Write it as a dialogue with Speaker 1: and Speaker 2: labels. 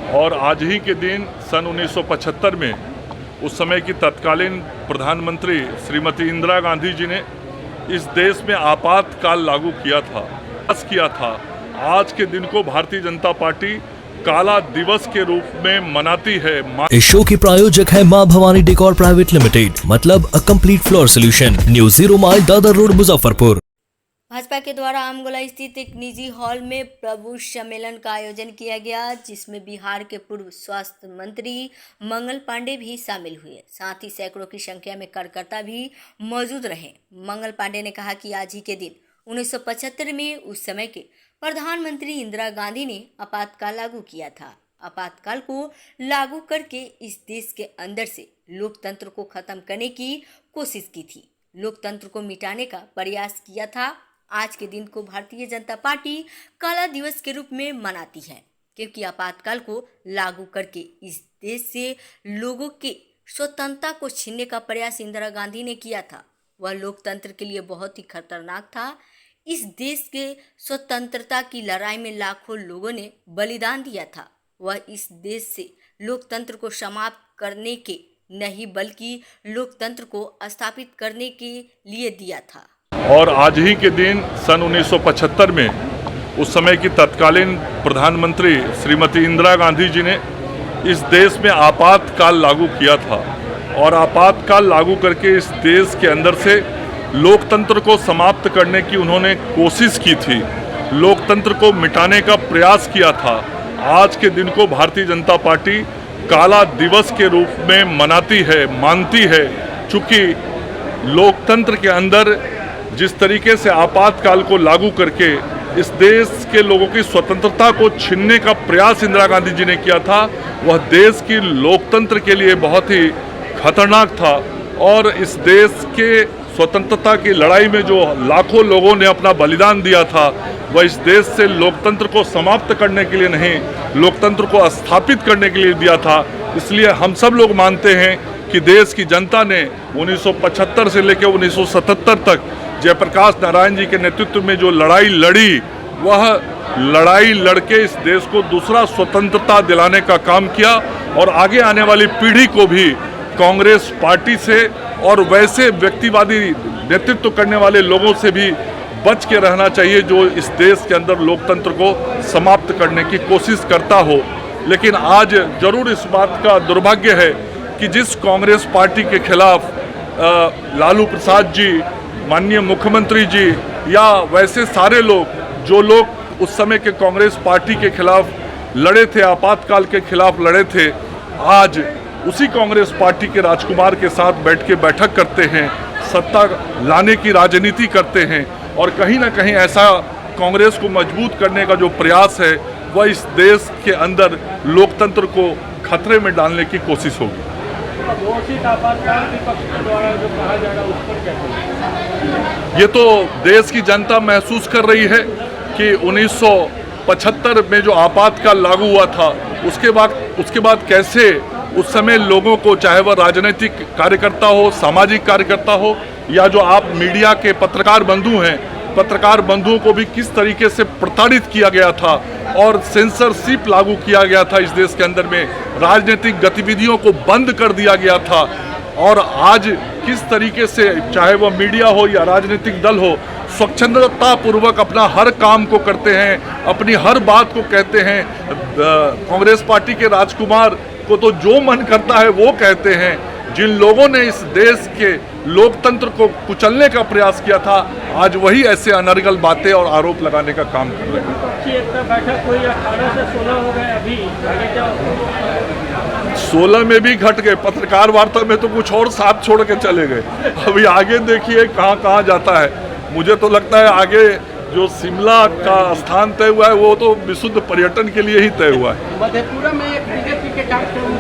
Speaker 1: और आज ही के दिन सन 1975 में उस समय की तत्कालीन प्रधानमंत्री श्रीमती इंदिरा गांधी जी ने इस देश में आपातकाल लागू किया था। आज के दिन को भारतीय जनता पार्टी काला दिवस के रूप में मनाती है।
Speaker 2: इस शो की प्रायोजक है मां भवानी डेकोर प्राइवेट लिमिटेड, मतलब a complete floor solution, new 0 mile Dadar road, Muzaffarpur.
Speaker 3: Bhajpa के द्वारा आमगोला स्थित एक निजी हॉल में प्रभु सम्मेलन का आयोजन किया गया, जिसमें बिहार के पूर्व स्वास्थ्य मंत्री मंगल पांडे भी शामिल हुए। साथ ही सैकड़ों की संख्या में कार्यकर्ता भी मौजूद रहे। मंगल पांडे ने कहा कि आज ही के दिन 1975 में उस समय के प्रधानमंत्री इंदिरा गांधी ने आपातकाल लागू किया था। आपातकाल को लागू करके इस देश के अंदर से लोकतंत्र को खत्म करने की कोशिश की थी, लोकतंत्र को मिटाने का प्रयास किया था। आज के दिन को भारतीय जनता पार्टी काला दिवस के रूप में मनाती है, क्योंकि आपातकाल को लागू करके इस देश से लोगों की स्वतंत्रता को छीनने का प्रयास इंदिरा गांधी ने किया था। वह लोकतंत्र के लिए बहुत ही खतरनाक था। इस देश के स्वतंत्रता की लड़ाई में लाखों लोगों ने बलिदान दिया था। वह इस देश से लोकतंत्र को समाप्त करने के नहीं बल्कि लोकतंत्र को स्थापित करने के लिए दिया था।
Speaker 1: और आज ही के दिन सन 1975 में उस समय की तत्कालीन प्रधानमंत्री श्रीमती इंदिरा गांधी जी ने इस देश में आपातकाल लागू किया था। और आपातकाल लागू करके इस देश के अंदर से लोकतंत्र को समाप्त करने की उन्होंने कोशिश की थी, लोकतंत्र को मिटाने का प्रयास किया था। आज के दिन को भारतीय जनता पार्टी काला दिवस के रूप में मनाती है, मानती है, चूँकि लोकतंत्र के अंदर जिस तरीके से आपातकाल को लागू करके इस देश के लोगों की स्वतंत्रता को छीनने का प्रयास इंदिरा गांधी जी ने किया था, वह देश की लोकतंत्र के लिए बहुत ही खतरनाक था। और इस देश के स्वतंत्रता की लड़ाई में जो लाखों लोगों ने अपना बलिदान दिया था, वह इस देश से लोकतंत्र को समाप्त करने के लिए नहीं, लोकतंत्र को स्थापित करने के लिए दिया था। इसलिए हम सब लोग मानते हैं कि देश की जनता ने 1975 से लेकर 1977 तक जयप्रकाश नारायण जी के नेतृत्व में जो लड़ाई लड़ी, वह लड़ाई लड़के इस देश को दूसरा स्वतंत्रता दिलाने का काम किया। और आगे आने वाली पीढ़ी को भी कांग्रेस पार्टी से और वैसे व्यक्तिवादी नेतृत्व करने वाले लोगों से भी बच के रहना चाहिए जो इस देश के अंदर लोकतंत्र को समाप्त करने की कोशिश करता हो। लेकिन आज जरूर इस बात का दुर्भाग्य है कि जिस कांग्रेस पार्टी के खिलाफ लालू प्रसाद जी, माननीय मुख्यमंत्री जी या वैसे सारे लोग जो लोग उस समय के कांग्रेस पार्टी के खिलाफ लड़े थे, आपातकाल के खिलाफ लड़े थे, आज उसी कांग्रेस पार्टी के राजकुमार के साथ बैठ के बैठक करते हैं, सत्ता लाने की राजनीति करते हैं। और कहीं ना कहीं ऐसा कांग्रेस को मजबूत करने का जो प्रयास है, वह इस देश के अंदर लोकतंत्र को खतरे में डालने की कोशिश होगी। ये तो देश की जनता महसूस कर रही है कि 1975 में जो आपातकाल लागू हुआ था, उसके बाद कैसे उस समय लोगों को, चाहे वह राजनीतिक कार्यकर्ता हो, सामाजिक कार्यकर्ता हो, या जो आप मीडिया के पत्रकार बंधु हैं, पत्रकार बंधुओं को भी किस तरीके से प्रताड़ित किया गया था और सेंसरशिप लागू किया गया था। इस देश के अंदर में राजनीतिक गतिविधियों को बंद कर दिया गया था। और आज किस तरीके से, चाहे वह मीडिया हो या राजनीतिक दल हो, स्वच्छंदता पूर्वक अपना हर काम को करते हैं, अपनी हर बात को कहते हैं। कांग्रेस पार्टी के राजकुमार को तो जो मन करता है वो कहते हैं। जिन लोगों ने इस देश के लोकतंत्र को कुचलने का प्रयास किया था, आज वही ऐसे अनर्गल बातें और आरोप लगाने का काम कर रहे हैं। 16 में भी घट गए, पत्रकार वार्ता में तो कुछ और साथ छोड़ के चले गए। अभी आगे देखिए कहाँ जाता है। मुझे तो लगता है आगे जो शिमला का स्थान तय हुआ है, वो तो विशुद्ध पर्यटन के लिए ही तय हुआ है।
Speaker 4: मधेपुरा में बीजेपी के कार्यक्रम